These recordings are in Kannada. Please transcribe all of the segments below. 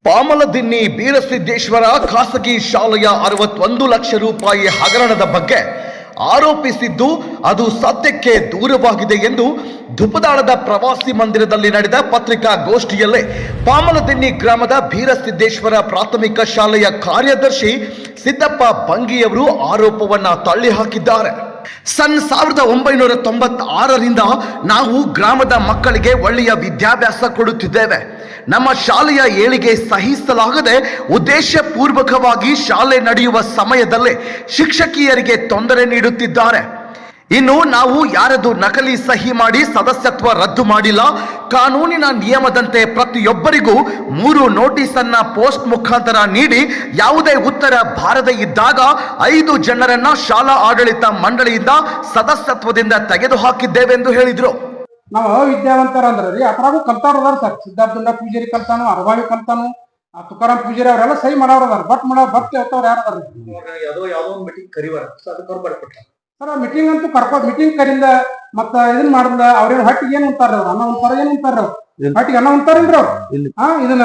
ಪಾಮಲದಿನ್ನಿ ಬೀರಸಿದ್ದೇಶ್ವರ ಖಾಸಗಿ ಶಾಲೆಯ 61 ಲಕ್ಷ ರೂಪಾಯಿ ಹಗರಣದ ಬಗ್ಗೆ ಆರೋಪಿಸಿದ್ದು ಅದು ಸತ್ಯಕ್ಕೆ ದೂರವಾಗಿದೆ ಎಂದು ಧುಪದಾಳದ ಪ್ರವಾಸಿ ಮಂದಿರದಲ್ಲಿ ನಡೆದ ಪತ್ರಿಕಾಗೋಷ್ಠಿಯಲ್ಲೇ ಪಾಮಲದಿನ್ನಿ ಗ್ರಾಮದ ಬೀರಸಿದ್ದೇಶ್ವರ ಪ್ರಾಥಮಿಕ ಶಾಲೆಯ ಕಾರ್ಯದರ್ಶಿ ಸಿದ್ದಪ್ಪ ಬಂಗಿಯವರು ಆರೋಪವನ್ನ ತಳ್ಳಿಹಾಕಿದ್ದಾರೆ. ಸನ್ 1996ರಿಂದ ನಾವು ಗ್ರಾಮದ ಮಕ್ಕಳಿಗೆ ಒಳ್ಳೆಯ ವಿದ್ಯಾಭ್ಯಾಸ ಕೊಡುತ್ತಿದ್ದೇವೆ. ನಮ್ಮ ಶಾಲೆಯ ಏಳಿಗೆ ಸಹಿಸಲಾಗದೆ ಉದ್ದೇಶಪೂರ್ವಕವಾಗಿ ಶಾಲೆ ನಡೆಯುವ ಸಮಯದಲ್ಲೇ ಶಿಕ್ಷಕಿಯರಿಗೆ ತೊಂದರೆ ನೀಡುತ್ತಿದ್ದಾರೆ. ಇನ್ನು ನಾವು ಯಾರದು ನಕಲಿ ಸಹಿ ಮಾಡಿ ಸದಸ್ಯತ್ವ ರದ್ದು ಮಾಡಿಲ್ಲ. ಕಾನೂನಿನ ನಿಯಮದಂತೆ ಪ್ರತಿಯೊಬ್ಬರಿಗೂ 3 ನೋಟಿಸ್ ಅನ್ನ ಪೋಸ್ಟ್ ಮುಖಾಂತರ ನೀಡಿ ಯಾವುದೇ ಉತ್ತರ ಬಾರದೇ ಇದ್ದಾಗ 5 ಜನರನ್ನ ಶಾಲಾ ಆಡಳಿತ ಮಂಡಳಿಯಿಂದ ಸದಸ್ಯತ್ವದಿಂದ ತೆಗೆದುಹಾಕಿದ್ದೇವೆ ಎಂದು ಹೇಳಿದ್ರು. ನಾವು ಅವಿದ್ಯಾವಂತರ ಅಂದ್ರಿ ಅದ್ರಾಗೂ ಕಲ್ತಾರ ಸರ್. ಸಿದ್ಧಾರ್ಥುಲ್ಲಾ ಪೂಜಾರಿ ಕಲ್ತಾನು, ಅರಬಾವಿ ಕಲ್ತಾನು, ತುಕಾರಾಮ್ ಪೂಜಾರಿ ಅವರೆಲ್ಲ ಸಹಿ ಮಾಡೋರು ಅದಾರ. ಭಕ್ತಿ ಹೋಗ್ತಾವ್ರ ಯಾರು ಅದಾರ ಮೀಟಿಂಗ್ ಕರಿವಾರ ಸರ್. ಮೀಟಿಂಗ್ ಅಂತೂ ಮೀಟಿಂಗ್ ಕರಿಂದ ಮತ್ತ ಇದನ್ ಮಾಡಿದ್ಲ ಅವ್ರೇನ್ ಹಟ್ಟಿಗೆ ಏನ್ ಉಂತಾರ ಅವ್ರು ಅನ್ನ ಉಂತಾರ ಏನ್ ಉಂತಾರ ಅವ್ರು ಹಟ್ಟಿಗೆ ಅನ್ನ ಉಂತಾರಿಲ್ರಿ ಅವ್ರು. ಇದನ್ನ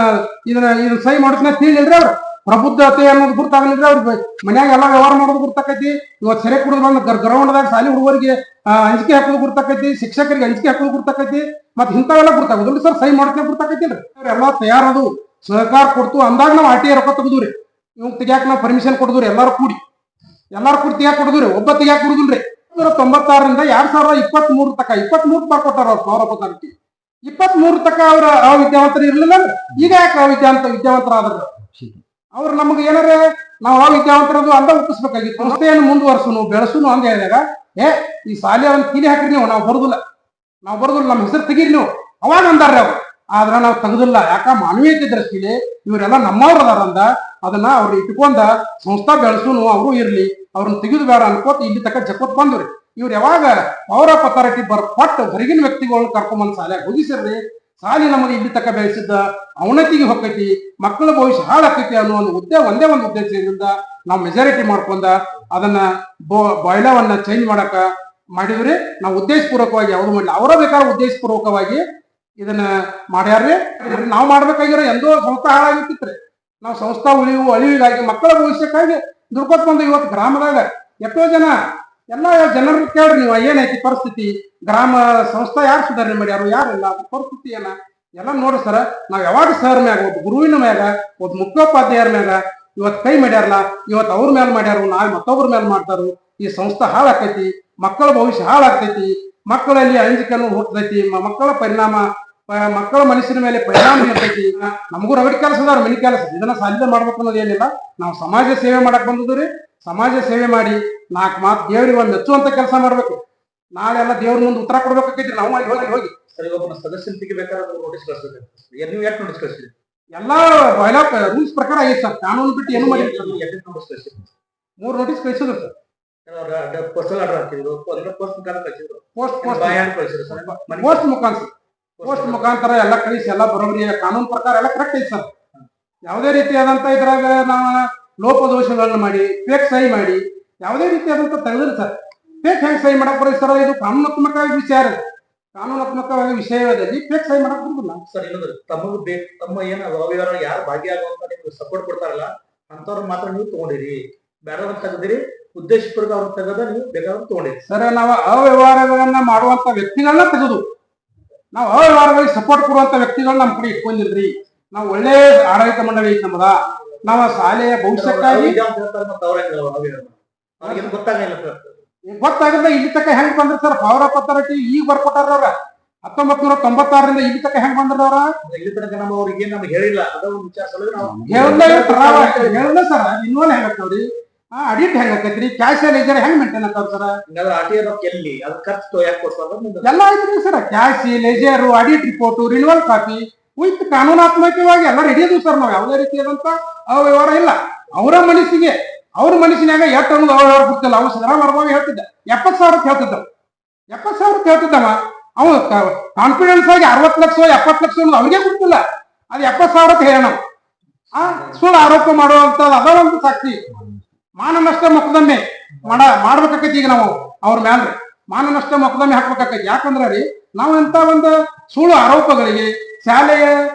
ಸಹಿ ಮಾಡೋದ್ನ ತಿಳಿಲ್ರಿ ಅವ್ರು. ಪ್ರಬುದ್ಧತೆ ಅನ್ನೋದು ಗುರ್ತಾಗಲಿಲ್ರಿ ಅವ್ರಿಗೆ. ಮನ್ಯಾಗ ಎಲ್ಲಾ ವ್ಯವಹಾರ ಮಾಡೋದು ಗುರ್ತಾಕೈತಿ. ಇವತ್ತು ಸೆರೆ ಕುಡಿದು ಬಂದು ಗ್ರೌಂಡ್ದಾಗ ಶಾಲಿ ಹುಡುಗರಿಗೆ ಅಂಜಿಕೆ ಹಾಕೋದು ಗುರ್ತಾಕೈತಿ, ಶಿಕ್ಷಕರಿಗೆ ಅಂಜಿಕೆ ಹಾಕೋದು ಗುರ್ತಾಕೈತಿ, ಮತ್ತೆ ಇಂಥವೆಲ್ಲ ಗುರ್ತಾಗೋದಿಲ್ಲ ಸರ್. ಸಹಿ ಮಾಡೋದನ್ನ ಗುರ್ತಾಕೈತಿಲ್ರಿ. ಎಲ್ಲಾ ತಯಾರದು ಸಹಕಾರ ಕೊಡ್ತು ಅಂದಾಗ ನಾವು ಆರ್ಟಿಐ ರೊಕ್ಕ ತೆಗೆದ್ರಿ. ಇವ್ ತೆಗ್ಯಾಕ ನಾವು ಪರ್ಮಿಷನ್ ಕೊಡಿದ್ರಿ. ಎಲ್ಲಾರು ಕೂಡಿ ತೆಗ್ಯಾಕ ಕೊಡಿದ್ರಿ. ಒಬ್ಬ ತೆಗ್ಯಾಕ ಕೊಡುದಿಲ್ರಿ. 1996ರಿಂದ 2023 ತಕ 23 ಬರ್ಕೊಟ್ಟಾರ ಅವ್ರು ಪೌರಪತಾರಕ್ಕೆ. 23 ತಕ ಅವ್ರ ಅವಿದ್ಯಾವಂತರು ಇರ್ಲಿಲ್ಲ ಅಂದ್ರೆ ಈಗ ಯಾಕೆ ವಿದ್ಯಾವಂತರ ಆದ್ರ ಅವ್ರು ನಮ್ಗೆ ಏನಾರೇ ನಾವು ಅವಿದ್ಯಾವಂತರದು ಅಂದ ಒಪ್ಪಿಸ್ಬೇಕಾಗಿತ್ತು. ಸಂಸ್ಥೆಯನ್ನು ಮುಂದುವರ್ಸುನು ಬೆಳೆಸುನು ಅಂತ ಹೇಳಿದಾಗ ಈ ಶಾಲೆ ಒಂದು ಕೀಲಿ ಹಾಕ್ರಿ ನೀವು, ನಾವು ಬರುದಿಲ್ಲ ನಮ್ಮ ಹೆಸರು ತೆಗೀರಿ ನೀವು ಅವಾಗ ಅಂದಾರ್ರಿ ಅವ್ರು. ಆದ್ರ ನಾವು ತೆಗೆದಿಲ್ಲ. ಯಾಕ ಮಾನವೀಯತೆ ದೃಷ್ಟಿಲಿ ಇವರೆಲ್ಲ ನಮ್ಮವ್ರ ಅದಾರಂದ ಅದನ್ನ ಅವ್ರು ಇಟ್ಕೊಂಡ ಸಂಸ್ಥಾ ಬೆಳೆಸುನು ಅವರು ಇರ್ಲಿ, ಅವ್ರನ್ನ ತೆಗೆದು ಬೇಡ ಅನ್ಕೋತ ಇಲ್ಲಿ ತಕ್ಕ ಜಕೋತ್ ಬಂದ್ರಿ. ಇವ್ರು ಯಾವಾಗ ಪೌರ ಅಥಾರಿಟಿ ಕೊಟ್ಟು ಹೊರಗಿನ ವ್ಯಕ್ತಿಗಳನ್ನ ಕರ್ಕೊಂಬಂದ್ ಶಾಲೆ ಹೋಗಿಸಿರ್ರಿ. ಶಾಲೆ ನಮಗೆ ಇಲ್ಲಿ ತಕ್ಕ ಬೆಳೆಸಿದ್ದ ಅವನತಿಗೆ ಹೊಕ್ಕೈತಿ, ಮಕ್ಕಳ ಭವಿಷ್ಯ ಹಾಳಾಕೈತಿ ಅನ್ನೋ ಒಂದೇ ಒಂದು ಉದ್ದೇಶದಿಂದ ನಾವು ಮೆಜಾರಿಟಿ ಮಾಡ್ಕೊಂಡ ಅದನ್ನ ಬಾಯ್ಲವನ್ನ ಚೇಂಜ್ ಮಾಡಕ ಮಾಡಿದ್ರಿ. ನಾವು ಉದ್ದೇಶಪೂರ್ವಕವಾಗಿ ಯಾವ್ದು ಮಾಡಲಿ, ಅವರ ಬೇಕಾದ್ರೆ ಉದ್ದೇಶಪೂರ್ವಕವಾಗಿ ಇದನ್ನ ಮಾಡ್ಯಾರ್ರಿ. ನಾವು ಮಾಡ್ಬೇಕಾಗಿರೋ ಎಂದೋ ಸಂಸ್ಥಾ ಹಾಳಾಗಿರ್ತಿತ್ರಿ. ನಾವು ಸಂಸ್ಥಾ ಅಳಿವಿಗಾಗಿ ಮಕ್ಕಳ ಭವಿಷ್ಯಕ್ಕಾಗಿ ದುಡ್ಕೊತ್ ಬಂದು ಇವತ್ತು ಗ್ರಾಮದಾಗ ಎಷ್ಟೋ ಜನ ಎಲ್ಲ ಜನರು ಕೇಳ್ರಿ ನೀವು ಏನೈತಿ ಪರಿಸ್ಥಿತಿ, ಗ್ರಾಮ ಸಂಸ್ಥಾ ಯಾರು ಸುಧಾರಣೆ ಮಾಡ್ಯಾರು ಯಾರಿಲ್ಲ, ಪರಿಸ್ಥಿತಿ ಏನ ಎಲ್ಲ ನೋಡ್ರಿ ಸರ. ನಾವ್ ಯಾವಾಗ ಸರ್ ಮ್ಯಾಗ ಒಬ್ಬ ಗುರುವಿನ ಮ್ಯಾಗ ಒಬ್ಬ ಮುಖ್ಯೋಪಾಧ್ಯಾಯರ ಮ್ಯಾಗ ಇವತ್ತು ಕೈ ಮಾಡ್ಯಾರಲ್ಲ, ಇವತ್ತು ಅವ್ರ ಮೇಲೆ ಮಾಡ್ಯಾರು, ನಾಳೆ ಮತ್ತೊಬ್ಬರ ಮೇಲೆ ಮಾಡ್ತಾರು. ಈ ಸಂಸ್ಥಾ ಹಾಳಾಕೈತಿ, ಮಕ್ಕಳ ಭವಿಷ್ಯ ಹಾಳಾಗ್ತೈತಿ, ಮಕ್ಕಳಲ್ಲಿ ಅಂಜಿಕೆಯನ್ನು ಹುಟ್ಟತೈತಿ, ಮಕ್ಕಳ ಮಕ್ಕಳ ಮನಸ್ಸಿನ ಮೇಲೆ ಪರಿಣಾಮ ಬೀರ್ತೈತಿ. ನಮಗೂ ರಗಡ್ ಕೆಲಸ ಅದಾರ, ಮನಿ ಕೆಲಸ. ಇದನ್ನ ಸಾಧ್ಯ ಮಾಡ್ಬೇಕು ಅನ್ನೋದು ಏನಿಲ್ಲ. ನಾವು ಸಮಾಜ ಸೇವೆ ಮಾಡಕ್ ಬಂದಿದ್ರಿ. ಸಮಾಜ ಸೇವೆ ಮಾಡಿ 4 ಮಾತು ದೇವ್ರಿಗೆ ಒಂದು ಮೆಚ್ಚುವಂತ ಕೆಲಸ ಮಾಡ್ಬೇಕು. ನಾಳೆ ಎಲ್ಲ ದೇವ್ರ ಮುಂದೆ ಉತ್ತರ ಕೊಡ್ಬೇಕಾಗೈತ್ರಿ. ನಾವು ಅಲ್ಲಿ ಹೋಗಿ ಸರಿ ಒಬ್ಬನ ಸದಸ್ಯನ ತೆಗಿಬೇಕಾದ್ರೆ ನೋಟಿಸ್ ಕಳಿಸ್ಬೇಕು. ನೀವು ಯಾಕೆ ನೋಟಿಸ್ ಕಳಿಸಿದ್ರಿ? ಎಲ್ಲಾ ರೂಲ್ಸ್ ಪ್ರಕಾರ ಆಗೈತೆ ಸರ್. ಕಾನೂನು ಬಿಟ್ಟು ಏನು ಮಾಡಿ 3 ನೋಟಿಸ್ ಕಳಿಸಿದ್ರು ಸರ್. ಪೋಸ್ಟಲ್ ಆರ್ಡರ್ ಹಾಕಿದ್ರು, ಪೋಸ್ಟ್ ಮುಖಾಂತರ ಎಲ್ಲ ಕಳಿಸಿ ಎಲ್ಲ ಬರೋಬ್ರಿ ಕಾನೂನು ಪ್ರಕಾರ ಎಲ್ಲ ಕರೆಕ್ಟ್ ಐತಿ ಸರ್. ಯಾವುದೇ ರೀತಿಯಾದಂತ ಇದ್ರಾಗ ನಾವು ಲೋಪದೋಷಗಳನ್ನ ಮಾಡಿ ಫೇಕ್ ಸಹಿ ಮಾಡಿ ಯಾವುದೇ ರೀತಿಯಾದಂತ ತೆಗೆದ್ರಿ ಸರ್. ಫೇಕ್ ಹೆಂಗ್ ಸಹಿ ಮಾಡಕ್ ಬರೀ ಸರ್? ಇದು ಕಾನೂನಾತ್ಮಕವಾಗಿ ಕಾನೂನಾತ್ಮಕವಾಗಿ ವಿಷಯದಲ್ಲಿ ಫೇಕ್ ಸಹಿ ಮಾಡಕ್ ಬರುದಿಲ್ಲ ಸರ್. ಇನ್ನೊಂದು ತಮ್ಮ ಏನ ಅವ್ಯವಹಾರ ಯಾರು ಭಾಗಿಯಾಗುವಂತ ನಿಮ್ಗೆ ಸಪೋರ್ಟ್ ಕೊಡ್ತಾರಲ್ಲ ಅಂತವ್ರ ಮಾತ್ರ ನೀವು ತಗೊಂಡಿರಿ, ಬೇರೆಯವ್ರನ್ನ ತೆಗೆದಿರಿ. ಉದ್ದೇಶಪೂರ್ವಕ ಅವ್ರ ತೆಗೆದ ನೀವು ಬೇಕಾದ್ರೆ ತಗೊಂಡಿರಿ ಸರ್. ನಾವು ಅವ್ಯವಹಾರಗಳನ್ನ ಮಾಡುವಂತ ವ್ಯಕ್ತಿಗಳನ್ನ ತೆಗೆದು ನಾವು ಅವ್ಯವಹಾರಗಳಿಗೆ ಸಪೋರ್ಟ್ ಕೊಡುವಂತ ವ್ಯಕ್ತಿಗಳನ್ನ ನಮ್ಮ ಕಡೆ ಇಟ್ಕೊಂಡಿಲ್ರಿ. ನಾವು ಒಳ್ಳೆ ಆಡಳಿತ ಮಂಡಳಿ ಐತಿ ನಮ್ಮದ. ನಾವು ಶಾಲೆಯ ಭವಿಷ್ಯಕ್ಕಾಗಿ ಗೊತ್ತಾಗಲ್ಲ ಇಲ್ಲಿ ತಕ್ಕ ಹೆಂಗ್ ಬಂದ್ರಿ ಸರ್. ಪವರ್ ಆಫ್ ಅಥಾರಿಟಿ ಈಗ ಬರ್ಕೊಟ್ಟಾರ ಅವ್ರ 1996ರಿಂದ ಇಲ್ಲಿ ತಕ್ಕ ಹೆಂಗ್ ಬಂದ್ರ ಅವ್ರ? ಇಲ್ಲಿ ತನಕ ನಮ್ಮ ಅವ್ರಿಗೆ ನಮ್ಗೆ ಹೇಳಿಲ್ಲ. ಅದೊಂದು ವಿಚಾರ ಹೇಳಿಲ್ಲ ಸರ್. ಇನ್ನೊಂದು ಹೆಂಗತ್ತವ್ರಿ ಅಡಿಟ್ ಹೆಂಗ್ ಆಕೈತ್ರಿ, ಕ್ಯಾಶ್ ಲೆಜರ್ ಹೆಂಗ್ ಮೇಂಟೈನ್ ಆಗ್ತಾವ ಸರ್? ಎಲ್ಲಿ ಅದ್ ಖರ್ಚು ಯಾಕೆ ಕೊಡ್ತಾರೆ ಎಲ್ಲ ಐತ್ರಿ sir. Cash ledger, audit report, renewal copy with ಕಾನೂನಾತ್ಮಕವಾಗಿ ಎಲ್ಲ ರೆಡಿ ಅದ್ವು ಸರ್. ನಾವು ಯಾವುದೇ ರೀತಿಯಾದಂತ ಅವ್ಯವಹಾರ ಇಲ್ಲ. ಅವ್ರ ಮನಸ್ಸಿನಾಗ ಎಷ್ಟು ಅನ್ನೋದು ಅವ್ಯವಹಾರ ಗೊತ್ತಿಲ್ಲ. ಅವ್ ಸಿದ್ದರಾಮಯ್ಯ ಹೇಳ್ತಿದ್ದ 70,000 ಹೇಳ್ತಿದ್ದ. 70,000 ಹೇಳ್ತಿದ್ದವ. ಅವ್ ಕಾನ್ಫಿಡೆನ್ಸ್ ಆಗಿ 60 ಲಕ್ಷ 70 ಲಕ್ಷ ಅನ್ನೋದು ಅವ್ರಿಗೆ ಗೊತ್ತಿಲ್ಲ. ಅದು 70,000 ಹೇಳೋಣ. ಸುಳ್ಳು ಆರೋಪ ಮಾಡುವಂತದ್ದು ಅದ ಒಂದು ಸಾಕ್ಷಿ. ಮಾನ ನಷ್ಟ ಮೊಕದ್ದಮೆ ಮಾಡ್ಬೇಕಾಕೈತಿ. ಈಗ ನಾವು ಅವ್ರ ಮ್ಯಾಲ್ರಿ ಮಾನ ನಷ್ಟ ಮೊಕದ್ದಮೆ ಹಾಕ್ಬೇಕಾಕೈತಿ. ಯಾಕಂದ್ರ ರೀ ನಾವು ಎಂತ ಒಂದು ಸುಳ್ಳು ಆರೋಪಗಳಿಗೆ ಶಾಲೆಯ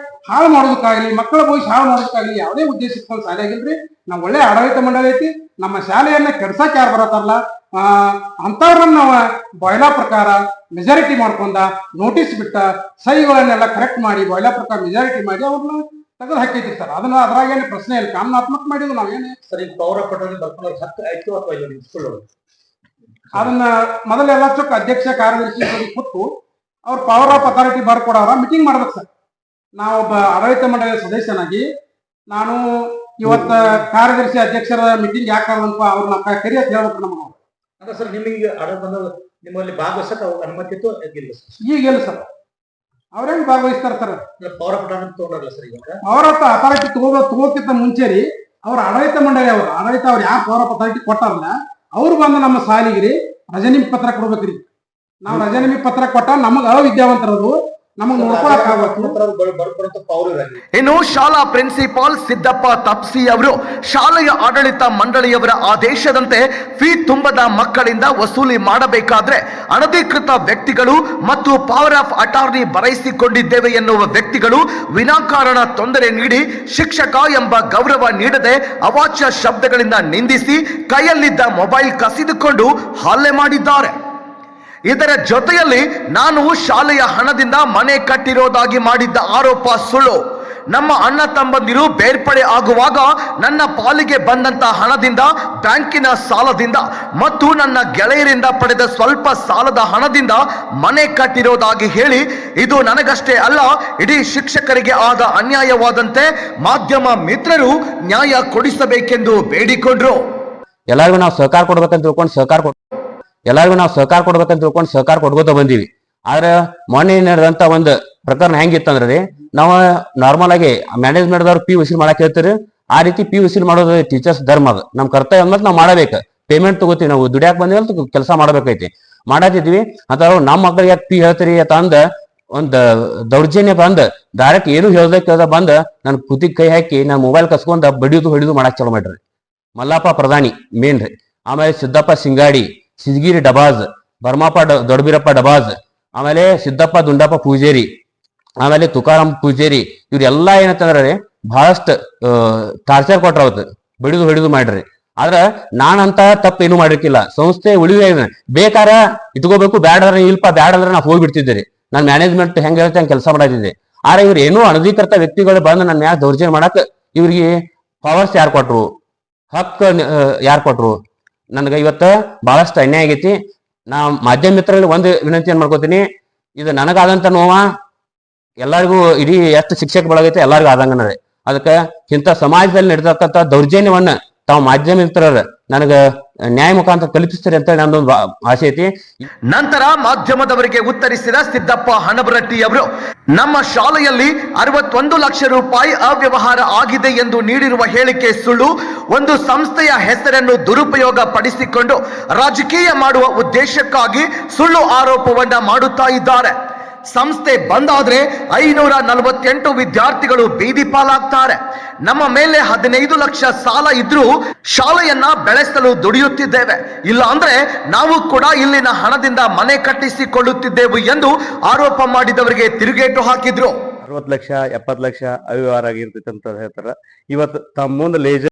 ಹಾಳು ಮಾಡೋದಕ್ಕಾಗಲಿ, ಮಕ್ಕಳ ಭವಿಷ್ಯ ಹಾಳು ಮಾಡೋದಕ್ಕಾಗಲಿ ಯಾವುದೇ ಉದ್ದೇಶ ಇಟ್ಕೊಂಡು ಶಾಲೆ ಆಗಿಲ್ರಿ. ನಾವು ಒಳ್ಳೆ ಆಡಳಿತ ಮಂಡಳಿ ಐತಿ. ನಮ್ಮ ಶಾಲೆಯನ್ನ ಕೆಡ್ಸಕ್ ಯಾರು ಬರತ್ತಾರಲ್ಲ ಅಂತವ್ರನ್ನ ನಾವು ಬಾಯ್ಲಾ ಪ್ರಕಾರ ಮೆಜಾರಿಟಿ ಮಾಡ್ಕೊಂಡ ನೋಟಿಸ್ ಬಿಟ್ಟ ಸಹಿಗಳನ್ನೆಲ್ಲ ಕರೆಕ್ಟ್ ಮಾಡಿ ಬಾಯ್ಲಾ ಪ್ರಕಾರ ಮೆಜಾರಿಟಿ ಮಾಡಿ ಅವ್ರನ್ನ ತೆಗೆದು ಹಾಕೈತಿ ಸರ್. ಅದನ್ನ ಅದ್ರಾಗೇನು ಪ್ರಶ್ನೆ ಇಲ್ಲ, ಕಾನೂನಾತ್ಮಕ ಮಾಡಿದ್ವಿ ನಾವೇನು. ಸರ್, ಈಗ ಪವರ್ ಆಫ್ ಅಟಾರ್ನಿ ಬರ್ಕೊಂಡು ಹತ್ತು ಆಯ್ತು ಅಥವಾ ಇಲ್ಲ ನಿಮ್ಮ ಸ್ಕೂಲ್ ಅದನ್ನ ಮೊದಲೆಲ್ಲ ಚೊಕ್ಕ ಅಧ್ಯಕ್ಷ ಕಾರ್ಯದರ್ಶಿ ಕೂತು ಅವ್ರ ಪವರ್ ಆಫ್ ಅಥಾರಿಟಿ ಬರ್ಕೊಡೋರ ಮೀಟಿಂಗ್ ಮಾಡ್ಬೇಕು ಸರ್. ನಾವೊಬ್ಬ ಆಡಳಿತ ಮಂಡಳಿಯ ಸದಸ್ಯನಾಗಿ ನಾನು ಇವತ್ತ ಕಾರ್ಯದರ್ಶಿ ಅಧ್ಯಕ್ಷರ ಮೀಟಿಂಗ್ ಯಾಕೆ ಕರೆದಂತ ಅವ್ರನ್ನ ಕರಿ ಅಂತ ಹೇಳ್ಬೇಕು ನಮಗೆ. ಅಂದ್ರೆ ಸರ್, ನಿಮಗೆ ಆರ್ಡರ್ ಬಂದಾಗ ನಿಮ್ಮಲ್ಲಿ ಭಾಗವಹಿಸಕ್ಕೆ ಅನುಮತಿ ಇತ್ತು ಇಲ್ಲ ಸರ್? ಈಗಿಲ್ಲ ಸರ್, ಅವ್ರೇನ್ ಭಾಗವಹಿಸ್ತಾರ ಸರ್. ಪವರ್ ಆಫ್ ಅಟಾರ್ನಿ ತಗೊಂಡ್ರಲ್ಲ ಸರ್, ಈಗ ಪವರ್ ಆಫ್ ಅಥಾರಿಟಿ ತಗೋಕ್ಕಿಂತ ಮುಂಚೆ ರೀ ಅವ್ರ ಆಡಳಿತ ಮಂಡಳಿ ಅವ್ರು ಯಾರು ಪವರ್ ಆಫ್ ಅಥಾರಿಟಿ ಕೊಟ್ಟಾರಲ್ಲ ಅವ್ರು ಬಂದು ನಮ್ಮ ಸಾಲಿಗೆ ರಜನಿಮಿ ಪತ್ರ ಕೊಡ್ಬೇಕ್ರಿ. ನಾವು ರಜನಿಮಿ ಪತ್ರ ಕೊಟ್ಟ ನಮಗ ಅವಿದ್ಯಾವಂತರದು ನಮಗ್ ಇನ್ನು ಶಾಲಾ ಪ್ರಿನ್ಸಿಪಾಲ್ ಸಿದ್ದಪ್ಪ ತಪ್ಸಿ ಅವರು ಶಾಲೆಯ ಆಡಳಿತ ಮಂಡಳಿಯವರ ಆದೇಶದಂತೆ ಫೀ ತುಂಬದ ಮಕ್ಕಳಿಂದ ವಸೂಲಿ ಮಾಡಬೇಕಾದ್ರೆ ಅನಧಿಕೃತ ವ್ಯಕ್ತಿಗಳು ಮತ್ತು ಪವರ್ ಆಫ್ ಅಟಾರ್ನಿ ಬರೆಸಿಕೊಂಡಿದ್ದೇವೆ ಎನ್ನುವ ವ್ಯಕ್ತಿಗಳು ವಿನಾಕಾರಣ ತೊಂದರೆ ನೀಡಿ ಶಿಕ್ಷಕ ಎಂಬ ಗೌರವ ನೀಡದೆ ಅವಾಚ್ಯ ಶಬ್ದಗಳಿಂದ ನಿಂದಿಸಿ ಕೈಯಲ್ಲಿದ್ದ ಮೊಬೈಲ್ ಕಸಿದುಕೊಂಡು ಹಲ್ಲೆ ಮಾಡಿದ್ದಾರೆ. ಇದರ ಜೊತೆಯಲ್ಲಿ ನಾನು ಶಾಲೆಯ ಹಣದಿಂದ ಮನೆ ಕಟ್ಟಿರೋದಾಗಿ ಮಾಡಿದ್ದ ಆರೋಪ ಸುಳ್ಳು. ನಮ್ಮ ಅಣ್ಣ ತಮ್ಮಂದಿರು ಬೇರ್ಪಡೆ ಆಗುವಾಗ ನನ್ನ ಪಾಲಿಗೆ ಬಂದಂತ ಹಣದಿಂದ, ಬ್ಯಾಂಕಿನ ಸಾಲದಿಂದ ಮತ್ತು ನನ್ನ ಗೆಳೆಯರಿಂದ ಪಡೆದ ಸ್ವಲ್ಪ ಸಾಲದ ಹಣದಿಂದ ಮನೆ ಕಟ್ಟಿರೋದಾಗಿ ಹೇಳಿ ಇದು ನನಗಷ್ಟೇ ಅಲ್ಲ ಇಡೀ ಶಿಕ್ಷಕರಿಗೆ ಆದ ಅನ್ಯಾಯವಾದಂತೆ ಮಾಧ್ಯಮ ಮಿತ್ರರು ನ್ಯಾಯ ಕೊಡಿಸಬೇಕೆಂದು ಬೇಡಿಕೊಂಡ್ರು. ಎಲ್ಲರಿಗೂ ನಾವು ಸಹಕಾರ ಕೊಡ್ಬೇಕಂತ ತಿಳ್ಕೊಂಡು ಸಹಕಾರ ಕೊಡ್ಕೋತ ಬಂದೀವಿ. ಆದ್ರೆ ಮೊನ್ನೆ ನಡೆದಂತ ಒಂದು ಪ್ರಕರಣ ಹೆಂಗಿತ್ತಂದ್ರೆ ನಾವು ನಾರ್ಮಲ್ ಆಗಿ ಮ್ಯಾನೇಜ್ಮೆಂಟ್ ದವ್ರು ಪಿ ವಸೂಲ್ ಮಾಡಕ್ ಹೇಳ್ತೀರಿ. ಆ ರೀತಿ ಪಿ ವಸೂಲ್ ಮಾಡೋದು ಟೀಚರ್ಸ್ ಧರ್ಮ, ಅದು ನಮ್ ಕರ್ತವ್ಯ ಅಂದ್ಮೇಲೆ ನಾವು ಮಾಡಬೇಕು. ಪೇಮೆಂಟ್ ತಗೋತೀವಿ, ನಾವು ದುಡಿಯಾಕ ಬಂದಿವಲ್ಲ ಕೆಲಸ ಮಾಡಬೇಕೈತಿ, ಮಾಡತ್ತಿದ್ವಿ. ಅಂತ ನಮ್ಮ ಮಕ್ಕಳಿಗೆ ಯಾಕೆ ಪಿ ಹೇಳ್ತೀರಿ ಅಂತ ಅಂದ ಒಂದ್ ದೌರ್ಜನ್ಯ ಬಂದ್ ಡೈರೆಕ್ಟ್ ಏನು ಹೇಳ್ದ ಬಂದ್ ನನ್ ಕುತ್ತಿಗೆ ಕೈ ಹಾಕಿ ನಾನು ಮೊಬೈಲ್ ಕಸ್ಕೊಂಡ ಹೊಡಿದು ಮಾಡಕ್ ಚಲೋ ಮಾಡ್ರಿ. ಮಲ್ಲಪ್ಪ ಪ್ರಧಾನಿ ಮೇನ್ ರೀ, ಆಮೇಲೆ ಸಿದ್ದಪ್ಪ ಸಿಂಗಾಡಿ, ಸಿದ್ಗಿರಿ ಡಬಾಜ್, ಬರ್ಮಪ್ಪ ದೊಡ್ಡಬೀರಪ್ಪ ಡಬಾಜ್, ಆಮೇಲೆ ಸಿದ್ದಪ್ಪ ದುಂಡಪ್ಪ ಪೂಜೇರಿ, ಆಮೇಲೆ ತುಕಾರಾಮ್ ಪೂಜೇರಿ, ಇವ್ರೆಲ್ಲಾ ಏನಂತಂದ್ರೆ ಬಹಳಷ್ಟು ಟಾರ್ಚರ್ ಕೊಟ್ರ ಅವತ್ತು, ಹೊಡಿದು ಮಾಡ್ರಿ. ಆದ್ರ ನಾನಂತ ತಪ್ಪು ಏನು ಮಾಡಿರ್ಕಿಲ್ಲ. ಸಂಸ್ಥೆ ಉಳಿದ ಬೇಕಾರ ಇಟ್ಕೋಬೇಕು, ಬ್ಯಾಡ್ರೆ ಇಲ್ಪ ಬ್ಯಾಡ ಅಂದ್ರೆ ನಾ ಹೋಗ್ಬಿಡ್ತಿದ್ದೀರಿ. ನಾನ್ ಮ್ಯಾನೇಜ್ಮೆಂಟ್ ಹೆಂಗ್ ಹೇಳ್ತೆ ಹಂಗೆ ಕೆಲಸ ಮಾಡತ್ತಿದ್ದೆ. ಆದ್ರೆ ಇವ್ರು ಏನೋ ಅನಧಿಕೃತ ವ್ಯಕ್ತಿಗಳು ಬಂದು ನನ್ನ ಮ್ಯಾಗ ದೌರ್ಜನ್ಯ ಮಾಡಕ್ ಇವ್ರಿಗೆ ಪವರ್ಸ್ ಯಾರು ಕೊಟ್ರು, ಹಕ್ ಯಾರು ಕೊಟ್ರು? ನನ್ಗ ಇವತ್ತ ಬಹಳಷ್ಟು ಅನ್ಯಾಯ ಆಗೈತಿ. ನಾ ಮಾಧ್ಯಮ ಮಿತ್ರರಲ್ಲಿ ಒಂದು ವಿನಂತಿ ಏನ್ ಮಾಡ್ಕೋತೀನಿ, ಇದು ನನಗಾದಂತ ನೋವ ಎಲ್ಲರಿಗೂ ಇಡೀ ಎಷ್ಟು ಶಿಕ್ಷಕ ಬಳಗೈತೆ ಎಲ್ಲರಿಗೂ ಆದಂಗನರಿ. ಅದಕ್ಕೆ ಇಂಥ ಸಮಾಜದಲ್ಲಿ ನಡೆದಕ್ಕಂತ ದೌರ್ಜನ್ಯವನ್ನ ತಾವು ಮಾಧ್ಯಮ ಮಿತ್ರರ ನನಗ ನ್ಯಾಯ ಮುಖಾಂತರ ಕಲ್ಪಿಸ್ತಾರೆ ಅಂತ ನಂದೊಂದು ಆಸೆ ಐತಿ. ನಂತರ ಮಾಧ್ಯಮದವರಿಗೆ ಉತ್ತರಿಸಿದ ಸಿದ್ದಪ್ಪ ಹಣಬರಟ್ಟಿ ಅವರು, ನಮ್ಮ ಶಾಲೆಯಲ್ಲಿ 61 ಲಕ್ಷ ರೂಪಾಯಿ ಅವ್ಯವಹಾರ ಆಗಿದೆ ಎಂದು ನೀಡಿರುವ ಹೇಳಿಕೆ ಸುಳ್ಳು. ಒಂದು ಸಂಸ್ಥೆಯ ಹೆಸರನ್ನು ದುರುಪಯೋಗ ಪಡಿಸಿಕೊಂಡು ರಾಜಕೀಯ ಮಾಡುವ ಉದ್ದೇಶಕ್ಕಾಗಿ ಸುಳ್ಳು ಆರೋಪವನ್ನ ಮಾಡುತ್ತಾ ಇದ್ದಾರೆ. ಸಂಸ್ಥೆ ಬಂದಾದ್ರೆ 548 ವಿದ್ಯಾರ್ಥಿಗಳು ಬೀದಿ ಪಾಲಾಗ್ತಾರೆ. ನಮ್ಮ ಮೇಲೆ 15 ಲಕ್ಷ ಸಾಲ ಇದ್ರೂ ಶಾಲೆಯನ್ನ ಬೆಳೆಸಲು ದುಡಿಯುತ್ತಿದ್ದೇವೆ, ಇಲ್ಲ ಅಂದ್ರೆ ನಾವು ಕೂಡ ಇಲ್ಲಿನ ಹಣದಿಂದ ಮನೆ ಕಟ್ಟಿಸಿಕೊಳ್ಳುತ್ತಿದ್ದೆವು ಎಂದು ಆರೋಪ ಮಾಡಿದವರಿಗೆ ತಿರುಗೇಟು ಹಾಕಿದ್ರು. 60 ಲಕ್ಷ 70 ಲಕ್ಷ ಅವ್ಯವಹಾರ ಆಗಿರ್ತೈತೆ ಅಂತ ಹೇಳ್ತಾರ. ಇವತ್ತು ತಮ್ಮ ಮುಂದೆ ಲೇಜರ್